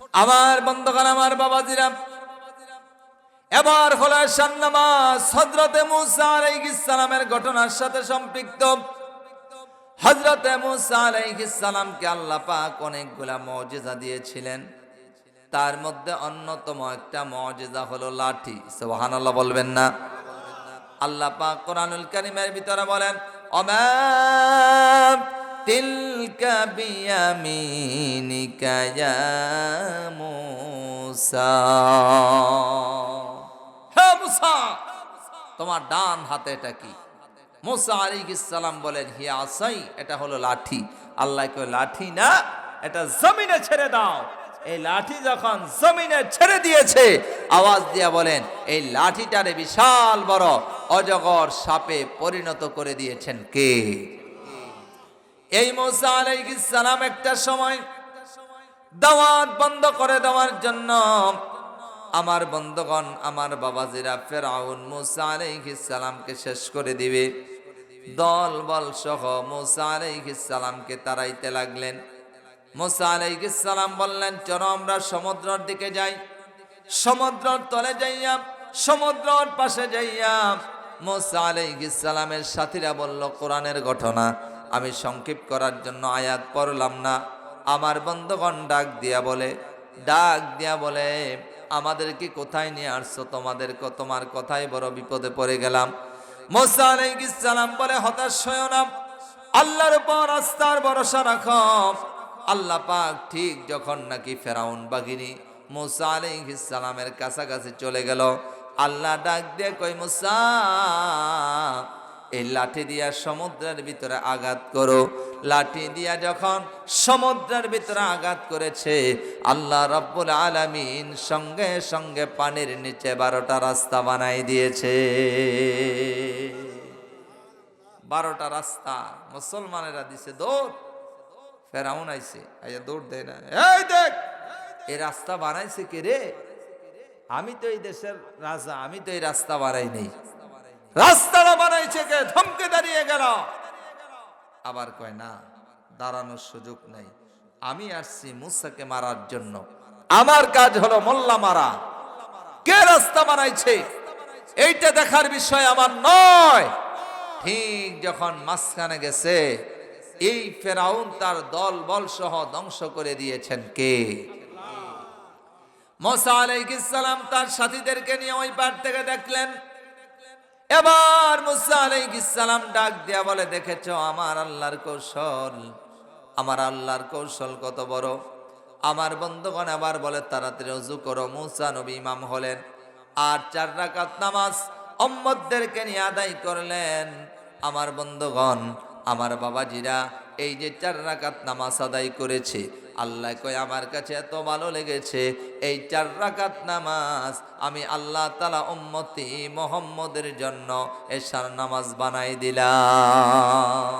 আমার বন্ধুগণ, আমার বাবাজিরা, এবার হলো ঈশান নামাজ। হযরতে মূসা আলাইহিস সালামের ঘটনার সাথে সম্পৃক্ত। হযরতে মূসা আলাইহিস সালামকে আল্লাহ পাক অনেকগুলা মুজিজা দিয়েছিলেন। তার মধ্যে অন্যতম একটা মুজিজা হলো লাঠি। সুবহানাল্লাহ বলবেন না? আল্লাহ পাক কোরআনুল কারীমের ভিতরে বলেন, ওমা তিলকা বিয়ামিনিকা ইয়া মূসা। হে মূসা, তোমার ডান হাতে এটা কি? মূসা আলাইহিস সালাম বলেন, হিয়া আসাই, এটা হলো লাঠি। আল্লাহ কয়, লাঠি না, এটা জমিনে ছেড়ে দাও। এই লাঠি যখন জমিনে ছেড়ে দিয়েছে, আওয়াজ দিয়া বলেন, এই লাঠিটারে বিশাল বড় অজগর সাপে পরিণত করে দিয়েছেন কে? এই মূসা আলাইহিস সালাম একটা সময় দাওয়াত বন্ধ করে দেওয়ার জন্য আমার বন্ধুগণ, আমার বাবাজিরা, ফেরাউন মূসা আলাইহিস সালামকে শেষ করে দিবে। দল বল সহ মূসা আলাইহিস সালামকে তাড়াইতে লাগলেন। মূসা আলাইহিস সালাম বললেন, চলো আমরা সমুদ্রের দিকে যাই। সমুদ্রের তলে যাইয়া, সমুদ্রের পাশে যাইয়া মূসা আলাইহিস সালামের সাথীরা বলল, কোরআনের ঘটনা আমি সংক্ষেপ করার জন্য আয়াত পড়লাম না। আমার বন্ধুগণ ডাক দিয়া বলে, আমাদেরকে কোথায় নিয়ে আসছো? তোমার কথায় বড় বিপদে পড়ে গেলাম। মূসা আলাইহিস সালাম বলে, হতাশ হয়ো না, আল্লাহর উপর আস্থার ভরসা রাখো। আল্লাহ পাক ঠিক যখন নাকি ফেরাউন বাহিনী মূসা আলাইহিস সালামের কাছাকাছি চলে গেল, আল্লাহ ডাক দিয়ে কই, মূসা এই লাঠি দিয়া সমুদ্রের ভিতরে আঘাত করো। লাঠি দিয়া যখন সমুদ্রের ভিতরে আঘাত করেছে, আল্লাহ রাব্বুল আলামিন সঙ্গে সঙ্গে পানির নিচে 12টা রাস্তা বানাই দিয়েছে। 12টা রাস্তা মুসলমানেরা দিছে দৌড়। ফেরাউন আইছে, আইয়া দৌড় দেয় না, এই দেখ এই রাস্তা বানাইছে কে রে? আমি তো এই দেশের রাজা, আমি তো এই রাস্তা বানাই নেই। রাস্তাটা বানাইছে কে? থমকে দাঁড়িয়ে গেল। আবার কয়, না, দাঁড়ানোর সুযোগ নাই, আমি আসছি মূসাকে মারার জন্য, আমার কাজ হলো মোল্লা মারা। কে রাস্তা বানাইছে এইটা দেখার বিষয় আমার নয়। ঠিক যখন মাঝখানে গেছে, এই ফেরাউন তার দল বল সহ ধ্বংস করে দিয়েছেন কে? মূসা আলাইহিস সালাম তার সাথীদেরকে নিয়ে ওই পার থেকে দেখলেন। এবার মূসা আলাইহিস সালাম ডাক দিয়া বলে, দেখেছো আমার আল্লাহর কৌশল? আমার আল্লাহর কৌশল কত বড়। আমার বন্ধুগণ আবার বলে, তাড়াতাড়ি ওযু করো। মূসা নবী ইমাম হলেন, আর 4 রাকাত নামাজ উম্মতদেরকে নিয়ে আদায় করলেন। আমার বন্ধুগণ, আমার বাবাজিরা, এই যে 4 রাকাত নামাজ আদায় করেছে, আল্লাহ কয়, আমার কাছে এত ভালো লেগেছে, এই 4 রাকাত নামাজ আমি আল্লাহ তাআলা উম্মতি মুহাম্মদের জন্য এশার নামাজ বানাই দিলাম।